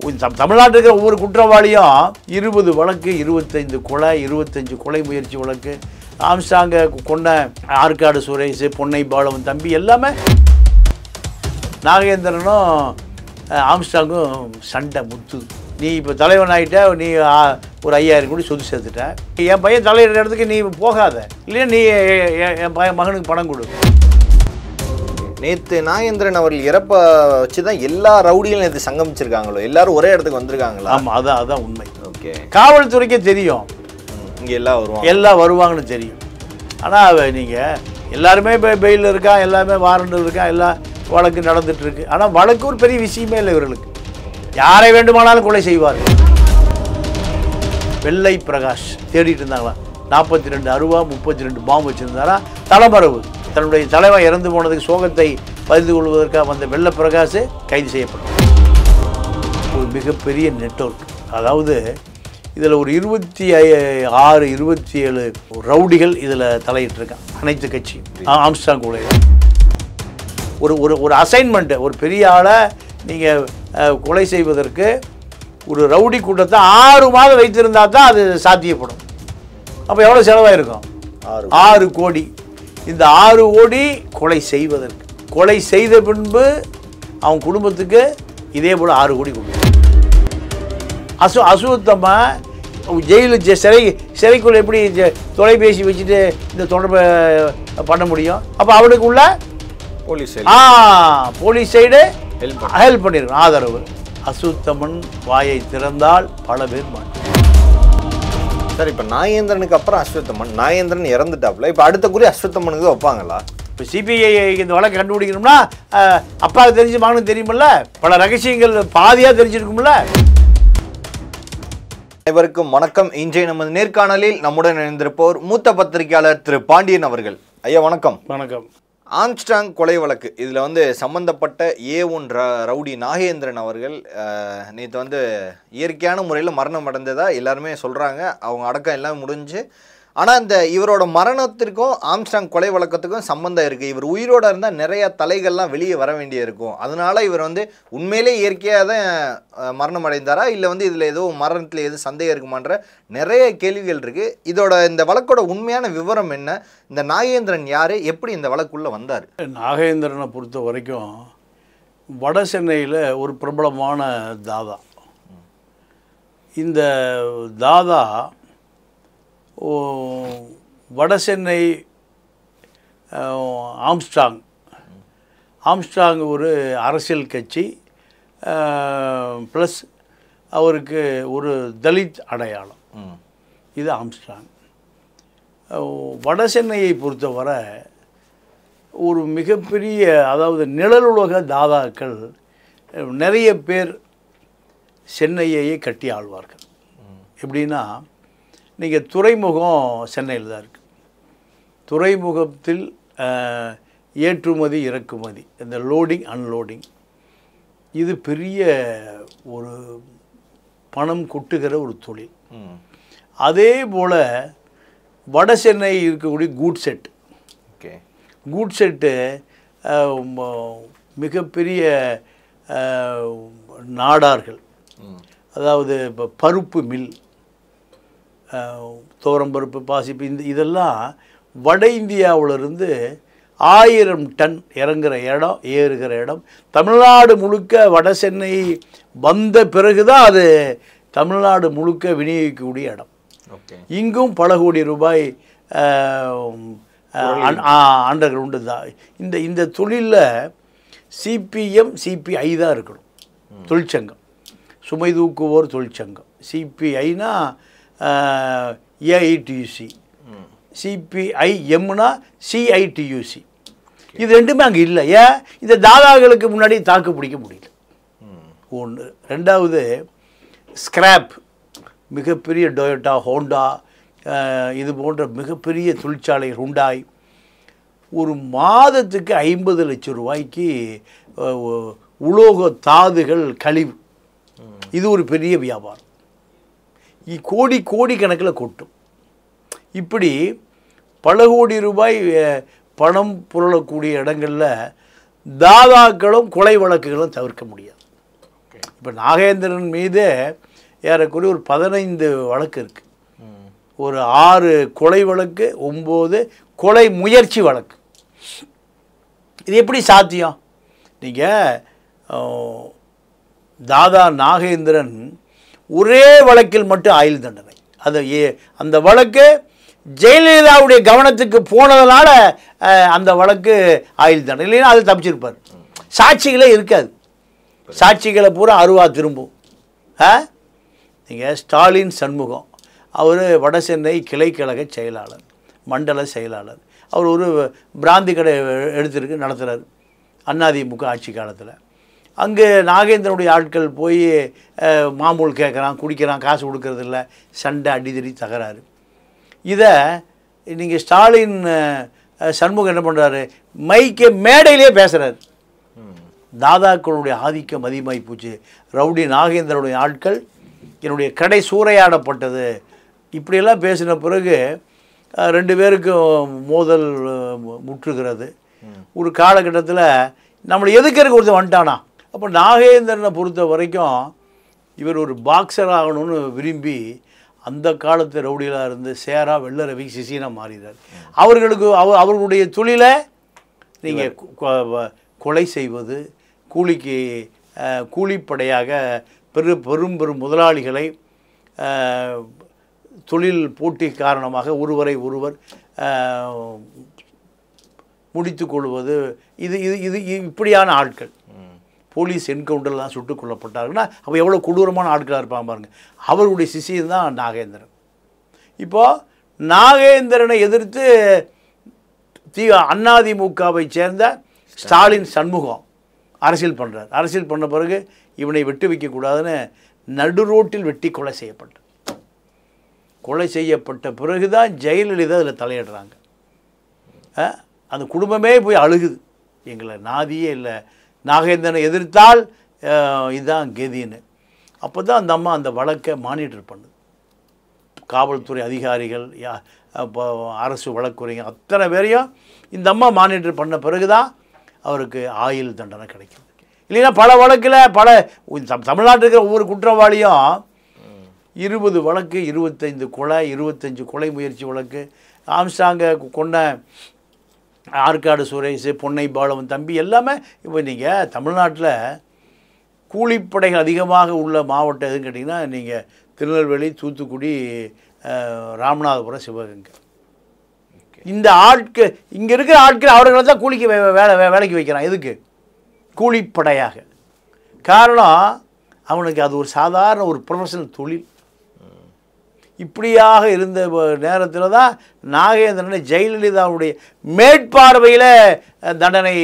தமிழ்நாட்டில் இருக்கிற ஒவ்வொரு குற்றவாளியும் 20 வழக்கு, 25 கொலை, 25 கொலை முயற்சி வழக்கு, ஆம்ஸ்டாங்கை கொண்ட ஆற்காடு சுரேஷ், பொன்னை பாலவன் தம்பி எல்லாமே. நாகேந்திரனும் ஆம்ஸ்டாங்கும் சண்டை முத்து. நீ இப்போ தலைவன் ஆகிட்ட, நீ ஒரு 5000 கோடி சொத்து சேர்த்துட்ட, என் பையன் தலையிடுற இடத்துக்கு நீ போகாத, இல்லையா நீ என் பையன் மகனுக்கு பணம் கொடு. நேற்று நாகேந்திரன் அவர்கள் இறப்பை வச்சு தான் எல்லா ரவுடிகளும் நேற்று சங்கமிச்சிருக்காங்களோ, எல்லாரும் ஒரே இடத்துக்கு வந்திருக்காங்களா? ஆமாம், அதான் உண்மை. ஓகே, காவல்துறைக்கே தெரியும் இங்கே எல்லாம் வருவாங்கன்னு தெரியும். ஆனால் நீங்கள் எல்லாருமே இப்போ பெயில் இருக்கா, எல்லாமே வாரண்ட் இருக்கா, எல்லாம் வழக்கு நடந்துகிட்ருக்கு. ஆனால் வழக்கு ஒரு பெரிய விஷயமே இல்லை இவர்களுக்கு. யாரை வேண்டுமானாலும் கொலை செய்வார்கள். வெள்ளை பிரகாஷ் தேடிட்டு இருந்தாங்களா, 42 அருவா, 32 பாம்பு வச்சுருந்தாரா. தலைமறைவு, தன்னுடைய தலைவன் இறந்து போனதுக்கு சோகத்தை பகிர்ந்து கொள்வதற்காக வந்த வெள்ளை பிரகாஷ் கைது செய்யப்படும். ஒரு மிகப்பெரிய நெட்வொர்க். அதாவது இதில் ஒரு 26, 27 ரவுடிகள் இதில் தலையிட்டிருக்கான். அனைத்து கட்சியும் ஆம்ஸ்டாங் கொலை ஒரு அசைன்மெண்ட்டு. ஒரு பெரிய ஆளை நீங்கள் கொலை செய்வதற்கு ஒரு ரவுடி கூட்டத்தை 6 மாதம் வைத்திருந்தா தான் அது சாத்தியப்படும். அப்போ எவ்வளோ செலவாயிருக்கும்? 6 கோடி. இந்த 6 கோடி கொலை செய்வதற்கு. கொலை செய்த பின்பு அவன் குடும்பத்துக்கு இதே போல் 6 கோடி கொடுக்கும். அசுத்தமாக ஜெயிலு சிறைக்குள்ள எப்படி தொலைபேசி வச்சுட்டு இந்த தொடர்பை பண்ண முடியும்? அப்போ அவனுக்கு உள்ள போலீஸ் சைடு ஹெல்ப் பண்ணிருக்கணும், ஆதரவு. அசுத்தமன் வாயை திறந்தால் பல பேர் மாட்டார். சார், இப்போ நாகேந்திரனுக்கு அப்புறம் அஸ்வத்தமன், நாகேந்திரன் இறந்துட்டாப்புல, இப்போ அடுத்த குறி அஸ்வத்தமனுக்கு வைப்பாங்களா? இப்போ சிபிஐ இந்த வழக்கு கண்டுபிடிக்கணும்னா அப்பாவுக்கு தெரிஞ்சு மகனுக்கு தெரியுமில்ல, பல ரகசியங்கள் பாதியாக தெரிஞ்சிருக்கும்ல. அனைவருக்கும் வணக்கம். இன்றைய நமது நேர்காணலில் நம்முடன் இணைந்திருப்போர் மூத்த பத்திரிகையாளர் திரு பாண்டியன் அவர்கள். ஐயா வணக்கம். வணக்கம். ஆம்ஸ்டாங் கொலை வழக்கு இதில் சம்பந்தப்பட்ட A1 ரவுடி நாகேந்திரன் அவர்கள் நேற்று இயற்கையான முறையில் மரணம் அடைந்ததா எல்லாருமே சொல்கிறாங்க. அவங்க அடக்கம் எல்லாம் முடிஞ்சு. ஆனால் இந்த இவரோட மரணத்திற்கும் ஆம்ஸ்டாங் கொலை வழக்கத்துக்கும் சம்மந்தம் இருக்குது. இவர் உயிரோடு இருந்தால் நிறையா தலைகள்லாம் வெளியே வர வேண்டிய இருக்கும். அதனால இவர் உண்மையிலே இயற்கையாக தான் மரணம் அடைந்தாரா, இல்லை இதில் ஏதோ மரணத்தில் எதுவும் சந்தேகம் இருக்குமான்ற நிறைய கேள்விகள் இருக்குது. இந்த வழக்கோட உண்மையான விவரம் என்ன? இந்த நாகேந்திரன் யார், எப்படி இந்த வழக்குள்ளே வந்தார்? நாகேந்திரனை பொறுத்த வரைக்கும் வட சென்னையில் ஒரு பிரபலமான தாதா. இந்த தாதா வடசென்னை ஆம்ஸ்டாங் ஒரு அரசியல் கட்சி ப்ளஸ் அவருக்கு ஒரு தலித் அடையாளம். இது ஆம்ஸ்டாங். வடசென்னையை பொறுத்தவரை ஒரு மிகப்பெரிய, அதாவது நிழலுலக தாதாக்கள் நிறைய பேர் சென்னையையே கட்டி ஆழ்வார்கள். எப்படின்னா, நீங்கள் துறைமுகம் சென்னையில் தான் இருக்குது. துறைமுகத்தில் ஏற்றுமதி இறக்குமதி, இந்த லோடிங் அன்லோடிங், இது பெரிய ஒரு பணம் கொட்டுகிற ஒரு தொழில். அதே போல் வட சென்னை இருக்கக்கூடிய கூட் செட்டு மிகப்பெரிய நாடார்கள். அதாவது இப்போ பருப்பு மில், தோரம்பருப்பு, பாசிப்பு, இதெல்லாம் வட இந்தியாவிலிருந்து 1000 டன் இறங்குகிற இடம், ஏறுகிற இடம். தமிழ்நாடு முழுக்க வட சென்னை வந்த பிறகு தான் அது தமிழ்நாடு முழுக்க விநியோகிக்கக்கூடிய இடம். இங்கும் பல கோடி ரூபாய் அண்டர் கிரவுண்டு தான். இந்த தொழிலில் சிபிஎம் சிபிஐ தான் இருக்கணும். தொழிற்சங்கம், சுமை தூக்குவோர் தொழிற்சங்கம். சிபிஐனா ஏஐடியூசி, சிபிஐஎம்னா சிஐடியூசி. இது ரெண்டுமே அங்கே இல்லை. ஏன்? இந்த தாதாக்களுக்கு முன்னாடி தாக்கு பிடிக்க முடியல. ஒன்று. ரெண்டாவது, ஸ்கிராப், மிகப்பெரிய டொயோட்டா, ஹோண்டா, இது போன்ற மிகப்பெரிய தொழிற்சாலை, ஹுண்டாய், ஒரு மாதத்துக்கு 50 லட்சம் ரூபாய்க்கு உலோக தாதுகள் கழிவு. இது ஒரு பெரிய வியாபாரம். கோடி கணக்கில் கொட்டும். இப்படி பல கோடி ரூபாய் பணம் புரளக்கூடிய இடங்களில் தாதாக்களும் கொலை வழக்குகளும் தவிர்க்க முடியாது. இப்போ நாகேந்திரன் மீது ஏறக்குறைய ஒரு 15 வழக்கு இருக்குது. ஒரு 6 கொலை வழக்கு, 9 கொலை முயற்சி வழக்கு. இது எப்படி சாத்தியம்? நீங்கள் தாதா நாகேந்திரன் ஒரே வழக்கில் மட்டும் ஆயுள் தண்டனை. அது அந்த வழக்கு ஜெயலலிதாவுடைய கவனத்துக்கு போனதுனால அந்த வழக்கு ஆயுள் தண்டனை, இல்லைன்னா அது தப்பிச்சிருப்பார். சாட்சிகளே இருக்காது, சாட்சிகளை பூரா அருவா திரும்பும். நீங்கள் ஸ்டாலின் சண்முகம், அவர் வட சென்னை கிளைக்கழக செயலாளர், மண்டல செயலாளர். அவர் ஒரு பிராந்தி கடை எடுத்துருக்கு நடத்துகிறார் அதிமுக ஆட்சி காலத்தில். அங்கே நாகேந்திரனுடைய ஆட்கள் போய் மாமூல் கேட்குறான், குடிக்கிறான், காசு கொடுக்கறதில்ல, சண்டை அடிதடி தகராறு. இதை நீங்கள் ஸ்டாலின் சண்முகம் என்ன பண்ணுறாரு, மைக்கே மேடையிலே பேசுகிறார். தாதாக்களுடைய ஆதிக்கம் அதிகமாகி போச்சு, ரவுடி நாகேந்திரனுடைய ஆட்கள் என்னுடைய கடை சூறையாடப்பட்டது, இப்படியெல்லாம் பேசின பிறகு 2 பேருக்கும் மோதல் முற்றுகிறது. ஒரு காலகட்டத்தில் நம்மளை எதுக்கிறதுக்கு ஒருத்தர் வந்துட்டானா. அப்போ நாகேந்திரனை பொறுத்த வரைக்கும் இவர் ஒரு பாக்ஸர் ஆகணும்னு விரும்பி அந்த காலத்து ரவுடிகளாக இருந்து சேரா வெள்ளரவி சிசினா மாறினார். அவர்களுக்கு அவர்களுடைய தொழிலை நீங்கள் கொலை செய்வது, கூலிப்படையாக பெரும் முதலாளிகளை தொழில் போட்டி காரணமாக ஒருவர் முடித்து கொள்வது, இது இது இது இப்படியான ஆட்கள் போலீஸ் என்கவுண்டர்லாம் சுட்டுக் கொல்லப்பட்டாருன்னா அவள் எவ்வளோ கொடூரமான ஆட்களாக இருப்பாங்க பாருங்கள். அவர்களுடைய சிசியன் தான் நாகேந்திரன். இப்போது நாகேந்திரனை எதிர்த்து அதிமுகவை சேர்ந்த ஸ்டாலின் சண்முகம் அரசியல் பண்ணுறார். அரசியல் பண்ண பிறகு இவனை வெட்டி வைக்கக்கூடாதுன்னு நடு ரோட்டில் வெட்டி கொலை செய்யப்பட்ட பிறகு தான் ஜெயலலிதா அதில் தலையிடுறாங்க. அந்த குடும்பமே போய் அழுகுது, எங்களை நாதியே இல்லை, நாகேந்திரனை எதிர்த்தால் இதுதான் கெதின்னு. அப்போ தான் அந்த அம்மா அந்த வழக்கை மானிட்டர் பண்ணுது. காவல்துறை அதிகாரிகள், அரசு வழக்குரைஞர் அத்தனை பேரையும் இந்த அம்மா மானிட்டர் பண்ண பிறகு தான் அவருக்கு ஆயுள் தண்டனை கிடைக்குது. இல்லைன்னா பல வழக்கில் தமிழ்நாட்டில் இருக்கிற ஒவ்வொரு குற்றவாளியும் 20 வழக்கு, 25 கொலை, 25 கொலை முயற்சி வழக்கு. ஆம்ஸ்டாங்க கொண்ட ஆற்காடு சுரேஷ், பொன்னை பாலவன் தம்பி எல்லாமே. இப்போ நீங்கள் தமிழ்நாட்டில் கூலிப்படைகள் அதிகமாக உள்ள மாவட்டம் எதுன்னு கேட்டிங்கன்னா நீங்கள் திருநெல்வேலி, தூத்துக்குடி, ராமநாதபுரம், சிவகங்கை. இந்த ஆட்கள் இங்கே இருக்கிற ஆட்கள் அவர்களை தான் கூலிக்கு வேலைக்கு வைக்கிறான். எதுக்கு? கூலிப்படையாக. காரணம் அவனுக்கு அது ஒரு சாதாரண ஒரு ப்ரொஃபஷனல் தொழில். இப்படியாக இருந்த நேரத்தில் தான் நாகேந்திரனை ஜெயலலிதாவுடைய மேற்பார்வையில் தண்டனை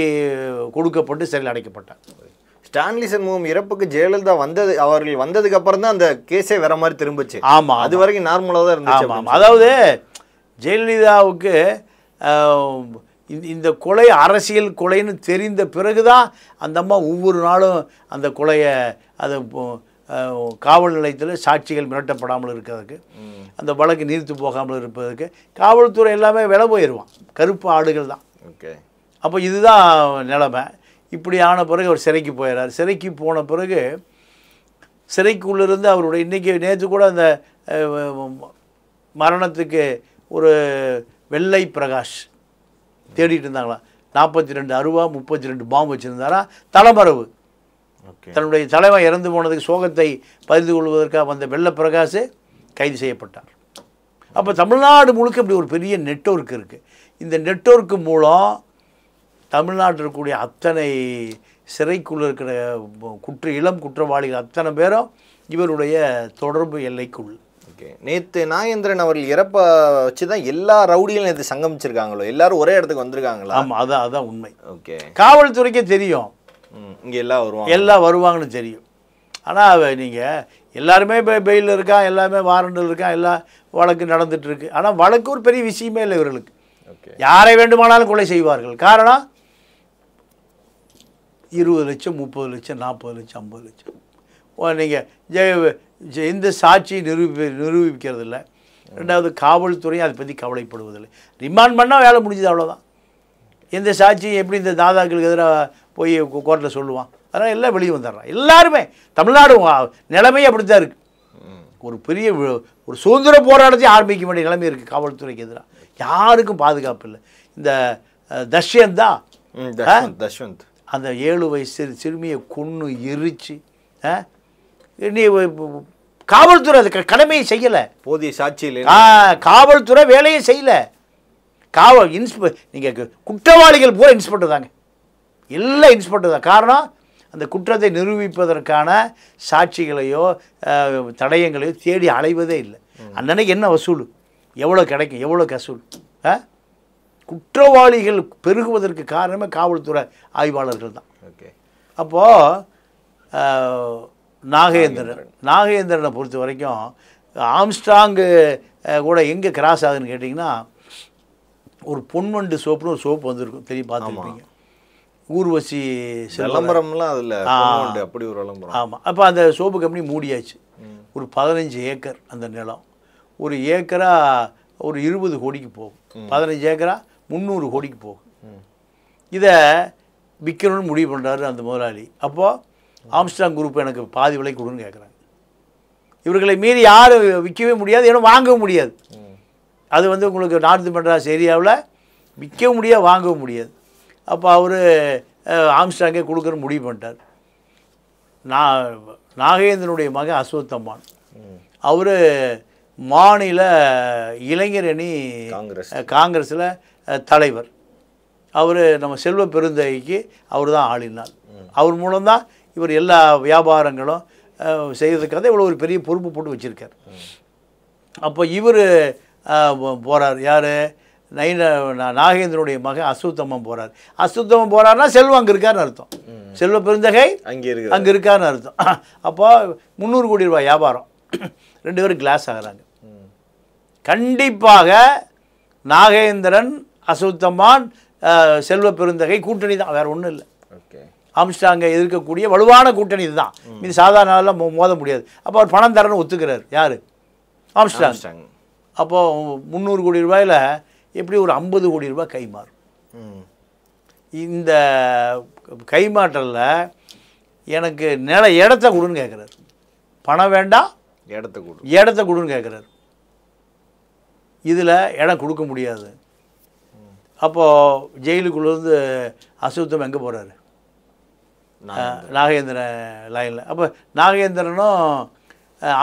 கொடுக்கப்பட்டு சிறையில் அடைக்கப்பட்டார். ஸ்டான்லி சண்முகம் இறப்புக்கு ஜெயலலிதா அவர்கள் வந்ததுக்கு அப்புறம் தான் அந்த கேஸே வேற மாதிரி திரும்பிச்சு. ஆமாம், அது வரைக்கும் நார்மலாக தான் இருந்துச்சு. ஆமாம், அதாவது ஜெயலலிதாவுக்கு இந்த கொலை அரசியல் கொலைன்னு தெரிந்த பிறகு தான் அந்த அம்மா ஒவ்வொரு நாளும் அந்த கொலையை அது காவல் நிலையத்தில் சாட்சிகள் மிரட்டப்படாமல் இருக்கிறதுக்கு, அந்த வழக்கு நீர்த்து போகாமல் இருப்பதற்கு காவல்துறை எல்லாமே விலை போயிடுவான். கருப்பு ஆடுகள் தான். ஓகே. அப்போ இதுதான் நிலைமை. இப்படி ஆன பிறகு அவர் சிறைக்கு போயிடுறார். சிறைக்கு போன பிறகு சிறைக்குள்ளிருந்து அவருடைய இன்றைக்கி நேற்று கூட அந்த மரணத்துக்கு ஒரு வெள்ளை பிரகாஷ் தேடிட்டு இருந்தாங்களாம். 42 அருவா, 32 பாம்பு வச்சுருந்தாரா. தலைமறைவு. தன்னுடைய தலைவன் இறந்து போனதுக்கு சோகத்தை பகிர்ந்து கொள்வதற்காக வந்த வெள்ளை பிரகாஷ் கைது செய்யப்பட்டார். அப்போ தமிழ்நாடு முழுக்க இப்படி ஒரு பெரிய நெட்வொர்க் இருக்குது. இந்த நெட்வொர்க்கு மூலம் தமிழ்நாட்டில் இருக்கக்கூடிய அத்தனை சிறைக்குள்ளே இருக்கிற இளம் குற்றவாளிகள் அத்தனை பேரும் இவருடைய தொடர்பு எல்லைக்குள். ஓகே. நேற்று நாகேந்திரன் அவர்கள் இறப்பை வச்சு தான் எல்லா ரவுடிகளும் நேற்று சங்கமிச்சிருக்காங்களோ, எல்லாரும் ஒரே இடத்துக்கு வந்திருக்காங்களா? ஆமாம், அதான் உண்மை. ஓகே. காவல்துறைக்கே காவல்துறைக்கே தெரியும் இங்கே எல்லாம் வருவாங்கன்னு தெரியும். ஆனால் நீங்கள் எல்லாருமே பெயிலில் இருக்கான், எல்லாமே வாரண்டில் இருக்கான், எல்லா வழக்கு நடந்துகிட்ருக்கு. ஆனால் வழக்கு ஒரு பெரிய விஷயமே இல்லை இவர்களுக்கு. யாரை வேண்டுமானாலும் கொலை செய்வார்கள். காரணம் 20 லட்சம், 30 லட்சம், 40 லட்சம், 50 லட்சம். நீங்கள் எந்த சாட்சியை நிரூபிக்கிறது இல்லை. ரெண்டாவது காவல்துறையும் அதை பற்றி கவலைப்படுவதில்லை. ரிமாண்ட் பண்ணால் வேலை முடிஞ்சது, அவ்வளோதான். எந்த சாட்சியும் எப்படி இந்த தாதாக்களுக்கு எதிராக போய் கோர்ட்டில் சொல்லுவான்? அதனால் எல்லாம் வெளியே வந்துடுறான். எல்லாருமே தமிழ்நாடு நிலைமை அப்படி தான் இருக்குது. ஒரு பெரிய ஒரு சுதந்திர போராட்டத்தை ஆரம்பிக்க வேண்டிய நிலைமை இருக்குது காவல்துறைக்கு எதிராக. யாருக்கும் பாதுகாப்பு இல்லை. இந்த தஷ்யந்த் அந்த 7 வயசு சிறுமியை கொன்று எரிச்சு நீ காவல்துறை அது கடமையை செய்யலை. போதிய சாட்சியில் காவல்துறை வேலையை செய்யலை. நீங்கள் குற்றவாளிகள் பூரா இன்ஸ்பெக்டர் தாங்க, எல்லாம் இன்ஸ்பெக்டர் தான். காரணம் அந்த குற்றத்தை நிரூபிப்பதற்கான சாட்சிகளையோ தடயங்களையோ தேடி அலைவதே இல்லை. அன்னன்னைக்கு என்ன வசூல், எவ்வளோ கிடைக்கும், எவ்வளோ கசூல். குற்றவாளிகள் பெருகுவதற்கு காரணமே காவல்துறை ஆய்வாளர்கள் தான். அப்போது நாகேந்திரனை பொறுத்த வரைக்கும் ஆம்ஸ்ட்ராங்கு கூட எங்கே கிராஸ் ஆகுதுன்னு கேட்டிங்கன்னா, ஒரு பொன்வண்டு சோப்புன்னு ஒரு சோப்பு வந்திருக்கும், தெரியும், பார்த்துருப்பீங்க. ஊர்வசி விளம்பரம்லாம் அதில் அப்படி ஒரு விளம்பரம். ஆமாம். அப்போ அந்த சோப்பு கம்பெனி மூடியாச்சு. ஒரு 15 ஏக்கர் அந்த நிலம், ஒரு ஏக்கரா ஒரு 20 கோடிக்கு போகும். 15 ஏக்கரா 300 கோடிக்கு போகும். இதை விற்கணும்னு முடிவு பண்ணுறாரு அந்த முதலாளி. அப்போது ஆம்ஸ்ட்ராங் குரூப் எனக்கு பாதி விலை கொடுன்னு கேட்குறாங்க. இவர்களை மீறி யாரும் விற்கவே முடியாது, ஏன்னா வாங்கவும் முடியாது. அது வந்து உங்களுக்கு நார்த் மெட்ராஸ் ஏரியாவில் விற்கவும் முடியாது, வாங்கவும் முடியாது. அப்போ அவர் ஆம்ஸ்ட்ராங்கே கொடுக்குறன்னு முடிவு பண்ணிட்டார். நாகேந்திரனுடைய மகன் அஸ்வத்தம்மான், அவர் மாநில இளைஞர் அணி காங்கிரஸில் தலைவர். அவர் நம்ம செல்வ பெருந்தகைக்கு அவர் தான் ஆளினார். அவர் மூலம்தான் இவர் எல்லா வியாபாரங்களும் செய்வதற்காக இவ்வளோ ஒரு பெரிய பொறுப்பு போட்டு வச்சுருக்கார். அப்போ இவர் போகிறார். யார்? நாகேந்திரனுடைய மகன் அஸ்வத்தம்மன் போகிறார். அஸ்வத்தம்மன் போகிறாருன்னா செல்வம் அங்கே இருக்காருன்னு அர்த்தம். செல்வ பெருந்தகை அங்கே இருக்காருன்னு அர்த்தம். அப்போ 300 கோடி ரூபாய் வியாபாரம், 2 பேரும் கிளாஸ் ஆகிறாங்க. கண்டிப்பாக நாகேந்திரன், அஸ்வத்தம்மான், செல்வ பெருந்தகை கூட்டணி தான், வேறு ஒன்றும் இல்லை. ஆம்ஸ்ட்ராங்கை எதிர்க்கக்கூடிய வலுவான கூட்டணி இதுதான். இது சாதாரண நாளில் மோத முடியாது. அப்போ அவர் பணம் தரன்னு ஒத்துக்கிறார். யார்? ஆம்ஸ்ட்ராங். அப்போது 300 கோடி ரூபாயில் எப்படி ஒரு 50 கோடி ரூபாய் கைமாறும். இந்த கைமாற்றலில் எனக்கு இடத்த கொடுன்னு கேட்குறாரு. பணம் வேண்டாம், இடத்த கொடுன்னு கேட்குறாரு. இதில் இடம் கொடுக்க முடியாது. அப்போது ஜெயிலுக்குள்ளேருந்து அசுத்தம் எங்கே போகிறாரு? நாகேந்திரன் லைனில். அப்போ நாகேந்திரனும்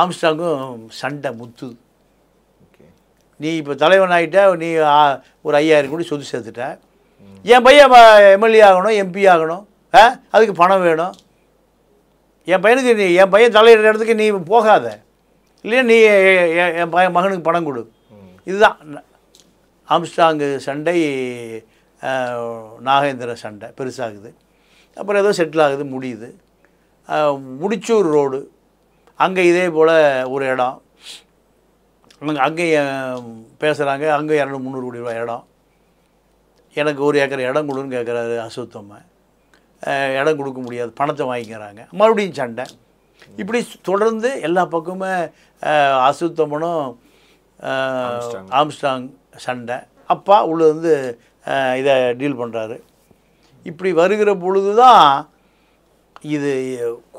ஆம்ஸ்ட்ராங்கும் சண்டை முத்து. நீ இப்போ தலைவன் ஆகிட்ட, நீ ஒரு 5000 கோடி சொத்து சேர்த்துட்ட, என் பையன் எம்எல்ஏ ஆகணும், எம்பி ஆகணும், அதுக்கு பணம் வேணும். என் பையனுக்கு என் பையன் தலையிடுற இடத்துக்கு நீ போகாத, இல்லையா நீ என் மகனுக்கு பணம் கொடு. இதுதான் ஆம்ஸ்ட்ராங்கு சண்டை, நாகேந்திர சண்டை பெருசாகுது. அப்புறம் ஏதோ செட்டில் ஆகுது, முடியுது. முடிச்சூர் ரோடு, அங்கே இதே போல் ஒரு இடம், அங்கே பேசுகிறாங்க. அங்கே 200-300 கோடி ரூபாய் இடம். எனக்கு 1 ஏக்கர் இடம் கொடுன்னு கேட்குறாரு அசுத்தம்மை. இடம் கொடுக்க முடியாது, பணத்தை வாங்கிக்கிறாங்க. மறுபடியும் சண்டை. இப்படி தொடர்ந்து எல்லா பக்கமுமே அசுத்தமனும் ஆம்ஸ்ட்ராங் சண்டை. அப்பா உள்ள வந்து இதை டீல் பண்ணுறாரு. இப்படி வருகிற பொழுது தான் இது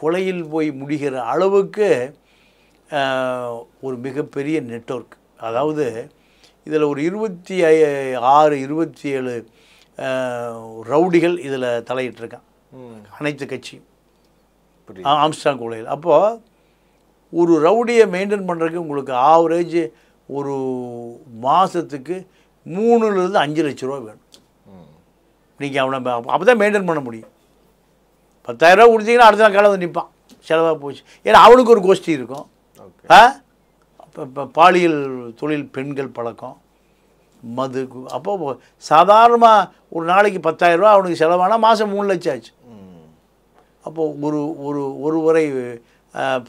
கொலையில் போய் முடிகிற அளவுக்கு ஒரு மிகப்பெரிய நெட்வொர்க். அதாவது இதில் ஒரு 26-27 ரவுடிகள் இதில் தலையிட்டிருக்கான், அனைத்து கட்சியும் ஆம்ஸ்ட்ராங் கொலையில். அப்போது ஒரு ரவுடியை மெயின்டைன் பண்ணுறதுக்கு உங்களுக்கு ஆவரேஜ் ஒரு மாதத்துக்கு 3-5 லட்ச ரூபா வேணும். நீங்கள் அவனை அப்போ தான் மெயின்டைன் பண்ண முடியும். 10,000 ரூபா கொடுத்தீங்கன்னா அடுத்த நாள் காலை வந்து நிற்பான், செலவாக போச்சு. ஏன்னா அவனுக்கு ஒரு கோஷ்டி இருக்கும். இப்போ பாலியல் தொழில், பெண்கள் பழக்கம், மது. அப்போது சாதாரணமாக ஒரு நாளைக்கு 10,000 ரூபா அவனுக்கு செலவானால் மாதம் 3 லட்சம் ஆச்சு. அப்போது ஒருவரை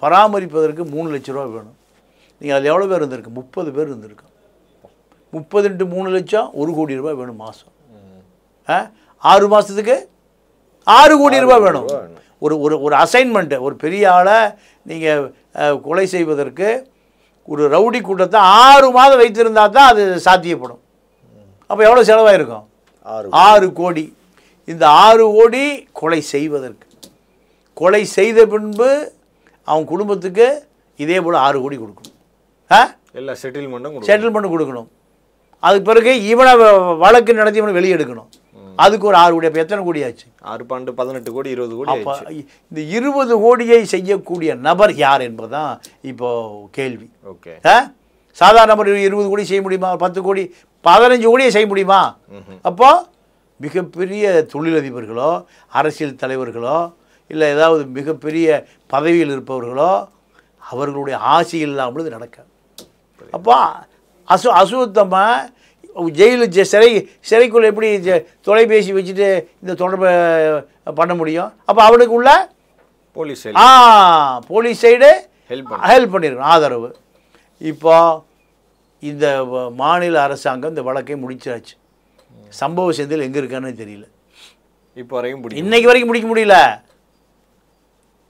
பராமரிப்பதற்கு 3 லட்ச ரூபா வேணும். நீங்கள் அதில் எவ்வளோ பேர் இருந்திருக்கு? 30 பேர் இருந்திருக்கோம். 30 × 3 லட்சம் 1 கோடி ரூபாய் வேணும் மாதம். 6 மாதத்துக்கு 6 கோடி ரூபாய் வேணும். ஒரு அசைன்மெண்ட்டு. ஒரு பெரிய ஆளை நீங்கள் கொலை செய்வதற்கு ஒரு ரவுடி கூட்டத்தை 6 மாதம் வைத்திருந்தா தான் அது சாத்தியப்படும். அப்போ எவ்வளோ செலவாயிருக்கும்? 6 கோடி. இந்த 6 கோடி கொலை செய்வதற்கு கொலை செய்த பின்பு அவன் குடும்பத்துக்கு இதே போல் 6 கோடி கொடுக்கணும். எல்லா செட்டில்மெண்ட்டும் கொடுக்கணும். அதுக்கு பிறகு இவனை வழக்கு நடத்தி இவனை வெளியே எடுக்கணும். அதுக்கு ஒரு 6 கோடி. அப்போ எத்தனை கோடி ஆச்சு? 6 12 18 கோடி 20 கோடி. அப்போ இந்த 20 கோடியை செய்யக்கூடிய நபர் யார் என்பதுதான் இப்போ கேள்வி. ஓகே, சாதாரண நபர் 20 கோடி செய்ய முடியுமா? 10 கோடி 15 கோடியை செய்ய முடியுமா? அப்போ மிகப்பெரிய தொழிலதிபர்களோ அரசியல் தலைவர்களோ இல்லை ஏதாவது மிகப்பெரிய பதவியில் இருப்பவர்களோ அவர்களுடைய ஆசை இல்லாமல் இது நடக்காது. அப்போ அசுத்தமாக சிறைக்குள்ளே எப்படி தொலைபேசி வச்சுட்டு இந்த தொடர்பை பண்ண முடியும்? அப்போ அவனுக்கு உள்ள போலீஸ் சைடு ஹெல்ப் பண்ணிருக்கணும், ஆதரவு. இப்போ இந்த மாநில அரசாங்கம் இந்த வழக்கை முடிச்சாச்சு. சம்பவ செந்தில் எங்கே இருக்கான்னு தெரியல. இப்போ வரைக்கும் இன்னைக்கு வரைக்கும் முடிக்க முடியல.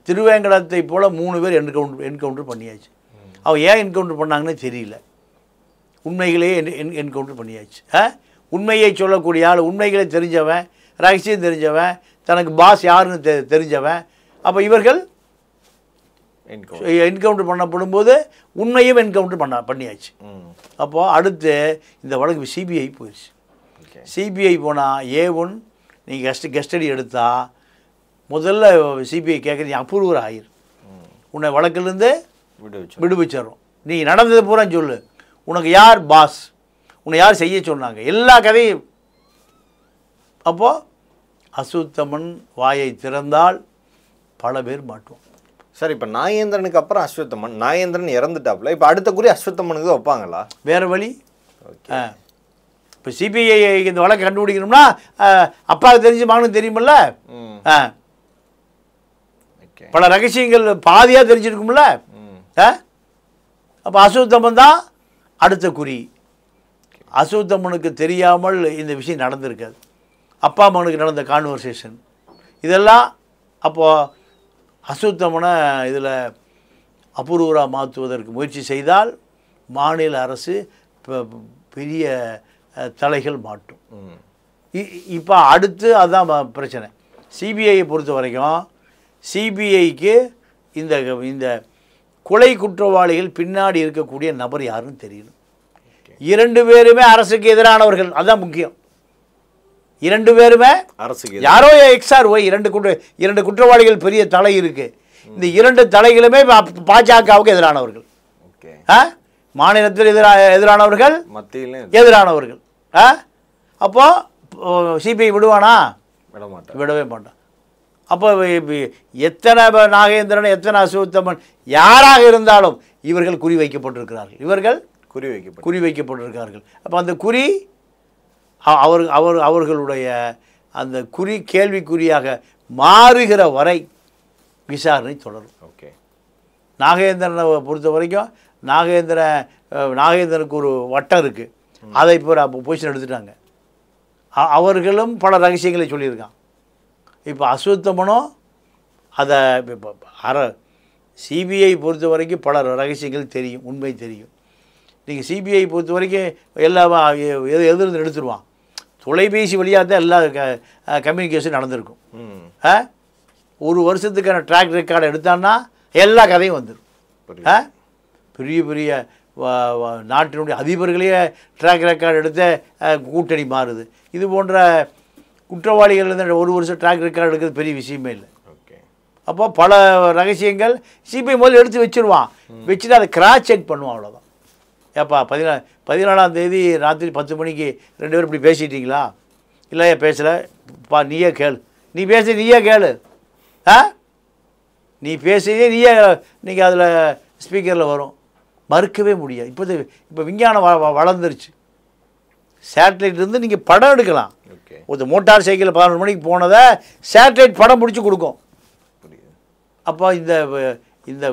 திருவேங்கடத்தை போல் 3 பேர் என்கவுண்டர் பண்ணியாச்சு. அவன் ஏன் என்கவுண்டர் பண்ணாங்கன்னு தெரியல. உண்மைகளே என்கவுண்டர் பண்ணியாச்சு. உண்மையை சொல்லக்கூடிய ஆள், உண்மைகளை தெரிஞ்சவன், ரகசியம் தெரிஞ்சவன், தனக்கு பாஸ் யாருன்னு தெரிஞ்சவன். அப்போ இவர்கள் என்கவுண்டர் பண்ணப்படும் போது உண்மையும் என்கவுண்டர் பண்ணியாச்சு. அப்போது அடுத்து இந்த வழக்கு சிபிஐ போயிடுச்சு. சிபிஐ போனால் A1 நீங்கள் கஸ்டடி எடுத்தால் முதல்ல சிபிஐ கேட்குறது அப்ரூவர் ஆயிரும். உன்னை வழக்கிலேருந்து விடுவிச்சிடறோம். நீ நடந்தது பூரா சொல்லு. உனக்கு யார் பாஸ், உன்னை யார் செய்ய சொன்னாங்க, எல்லா கதையும். அப்போது அசுத்தமன் வாயை திறந்தால் பல பேர் மாட்டுவோம். சார், இப்போ நாகேந்திரனுக்கு அப்புறம் அஸ்வத்தமன், நாகேந்திரன் இறந்துட்டாப்புல, இப்போ அடுத்த குறி அஸ்வத்தமனுக்கு தான் வைப்பாங்களா? வேறு வழி. இப்போ சிபிஐ இந்த வழக்கு கண்டுபிடிக்கணும்னா அப்பாவுக்கு தெரிஞ்சு மகனுக்கு தெரியுமில்ல. பல ரகசியங்கள் பாதியாக தெரிஞ்சிருக்கும்ல. அப்போ அசுத்தமன் தான் அடுத்த குறி. அசுத்தமனுக்கு தெரியாமல் இந்த விஷயம் நடந்திருக்காது. அப்பா மகனுக்கு நடந்த கான்வர்சேஷன் இதெல்லாம். அப்போது அசுத்தமனை இதில் அபூர்வராக மாற்றுவதற்கு முயற்சி செய்தால் மாநில அரசு பெரிய தலைகள் மாட்டும். இப்போ அடுத்து அதுதான் பிரச்சனை. சிபிஐயை பொறுத்த வரைக்கும் சிபிஐக்கு இந்த கொலை குற்றவாளிகள் பின்னாடி இருக்கக்கூடிய நபர் யாருன்னு தெரியணும். 2 பேருமே அரசுக்கு எதிரானவர்கள். அதுதான் முக்கியம். 2 பேருமே அரசுக்கு யாரோ XRY 2 குற்றவாளிகள் பெரிய தலை இருக்கு. இந்த 2 தலைகளுமே பாஜகவுக்கு எதிரானவர்கள். மாநிலத்தில் எதிரானவர்கள், மத்தியில் எதிரானவர்கள். அப்போ சிபிஐ விடுவானா? விடவே மாட்டான். அப்போ எத்தனை நாகேந்திரன், எத்தனை அசுத்தமன் யாராக இருந்தாலும் இவர்கள் குறி வைக்கப்பட்டிருக்கிறார்கள். இவர்கள் குறி வைக்கப்பட்டிருக்கிறார்கள். அப்போ அந்த குறி அவர்களுடைய அந்த குறி கேள்விக்குறியாக மாறுகிற வரை விசாரணை தொடரும். ஓகே, நாகேந்திரனை பொறுத்த வரைக்கும் நாகேந்திரனுக்கு ஒரு வட்டம் இருக்குது. அதை இப்போ பொசிஷன் எடுத்துட்டாங்க. அவர்களும் பல ரகசியங்களை சொல்லியிருக்கான். இப்போ அசுத்தமனும் அதை சிபிஐ பொறுத்த வரைக்கும் பல ரகசியங்கள் தெரியும், உண்மை தெரியும். நீங்கள் சிபிஐ பொறுத்த வரைக்கும் எல்லாம் எதிர்த்து எடுத்துருவான். தொலைபேசி வழியாக தான் எல்லா கம்யூனிகேஷன் நடந்திருக்கும். 1 வருஷத்துக்கான ட்ராக் ரெக்கார்டை எடுத்தான்னா எல்லா கதையும் வந்துடும். பெரிய பெரிய நாட்டினுடைய அதிபர்களே ட்ராக் ரெக்கார்டு எடுத்த கூட்டணி மாறுது. இது போன்ற குற்றவாளிகள் 1 வருஷம் ட்ராக் ரெக்கார்டு எடுக்கிறது பெரிய விஷயமே இல்லை. அப்போ பல ரகசியங்கள் சிபிஐ முதல்ல எடுத்து வச்சுருவான். வச்சுட்டு அதை கிராஸ் செக் பண்ணுவான். அவ்வளோதான். ஏப்பா 14ஆம் தேதி ராத்திரி 10 மணிக்கு 2 பேரும் இப்படி பேசிட்டீங்களா? இல்லையா பேசலை. நீயே கேளு. நீ பேசி நீயே கேளு. நீ பேசியே நீயே நீங்கள் அதில் ஸ்பீக்கரில் வரும். மறுக்கவே முடியாது. இப்போ விஞ்ஞானம் வளர்ந்துருச்சு. சேட்டலைட் இருந்து நீங்கள் படம் எடுக்கலாம். ஒரு மோட்டார் சைக்கிள் 11 மணிக்கு போனதை சேட்டலைட் படம் பிடிச்சி கொடுக்கும். அப்போ இந்த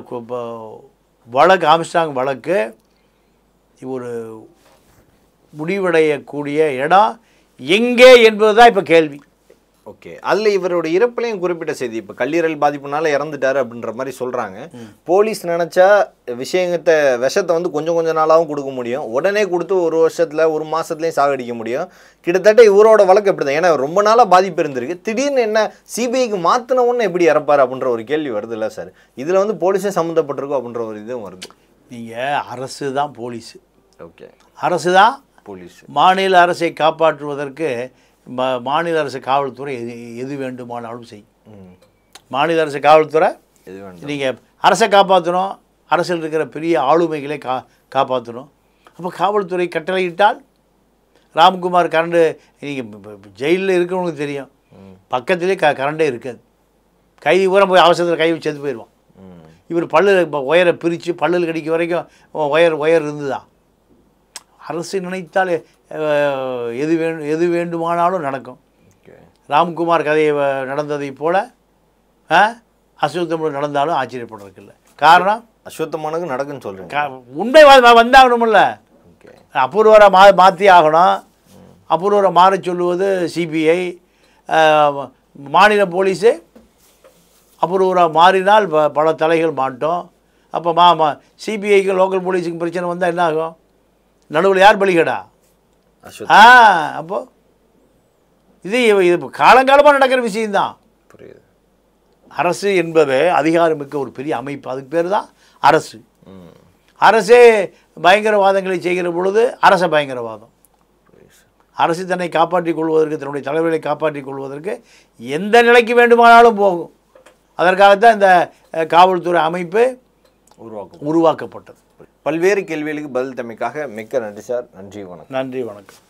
வழக்கு, ஆம்ஸ்ட்ராங் வழக்கு ஒரு முடிவடையக்கூடிய இடம் எங்கே என்பது தான் இப்போ கேள்வி. ஓகே, அதில் இவரோட இறப்புலையும் குறிப்பிட்ட செய்தி, இப்போ கல்லீரல் பாதிப்புனால இறந்துட்டாரு அப்படின்ற மாதிரி சொல்கிறாங்க. போலீஸ் நினச்சா விஷத்தை வந்து கொஞ்சம் கொஞ்சம் நாளாகவும் கொடுக்க முடியும், உடனே கொடுத்து ஒரு வருஷத்தில் ஒரு மாதத்துலேயும் சாகடிக்க முடியும். கிட்டத்தட்ட இவரோட வழக்கு எப்படி தான், ஏன்னா ரொம்ப நாளாக பாதிப்பு இருந்திருக்கு, திடீர்னு என்ன சிபிஐக்கு மாற்றின ஒன்று எப்படி இறப்பார் அப்படின்ற ஒரு கேள்வி வருது இல்லை சார்? இதில் வந்து போலீஸே சம்மந்தப்பட்டிருக்கும் அப்படின்ற ஒரு இதுவும் வருது. நீங்கள் அரசு தான் போலீஸு. ஓகே, அரசு தான் போலீஸ். மாநில அரசை காப்பாற்றுவதற்கு மாநில அரசு காவல்துறை எது வேண்டுமானாலும் செய்யும். மாநில அரசு காவல்துறை எது வேண்டும், நீங்கள் அரசை காப்பாற்றணும், அரசில் இருக்கிற பெரிய ஆளுமைகளை காப்பாற்றணும். அப்போ காவல்துறை கட்டளையிட்டால் ராம்குமார் கரண்டு, நீங்கள் ஜெயிலில் இருக்கிறவங்களுக்கு தெரியும், பக்கத்துலேயே கரண்டே இருக்காது, கைதி ஊரம் போய் அவசரத்தில் கை வச்சு செத்து போயிடுவான். இவர் ஒயரை பிரித்து பல்லில் கடிக்க வரைக்கும் ஒயர் இருந்துதான். அரசு நினைத்தால் எது வேண்டுமானாலும் நடக்கும். ராம்குமார் கதையை நடந்ததை போல் அஸ்வத்தமனுக்கு நடந்தாலும் ஆச்சரியப்படுறதுக்கு இல்லை. காரணம் அஸ்வத்தமனுக்கு நடக்குன்னு சொல்கிறேன், உண்மை வந்தாகணுமில்ல. அபூர்வரை மாற்றி ஆகணும். அபூர்வரை மாற சொல்லுவது சிபிஐ, மாநில போலீஸு அபூர்வராக மாறினால் பல தலைகள் மாட்டோம். அப்போ சிபிஐக்கு லோக்கல் போலீஸுக்கு பிரச்சனை வந்தால் என்ன ஆகும்? நடுவில் யார் பலிகடா? அப்போ இது காலங்காலமாக நடக்கிற விஷயம்தான். புரியுது. அரசு என்பது அதிகாரமிக்க ஒரு பெரிய அமைப்பு, அதுக்கு பேர் தான் அரசு. அரசே பயங்கரவாதங்களை செய்கிற பொழுது அரச பயங்கரவாதம். அரசு தன்னை காப்பாற்றிக் கொள்வதற்கு, தன்னுடைய தலைவர்களை காப்பாற்றிக் கொள்வதற்கு எந்த நிலைக்கு வேண்டுமானாலும் போகும். அதற்காகத்தான் இந்த காவல்துறை அமைப்பு உருவாக்கப்பட்டது. பல்வேறு கேள்விகளுக்கு பதில் தமைக்காக மிக்க நன்றி சார். நன்றி, வணக்கம். நன்றி, வணக்கம்.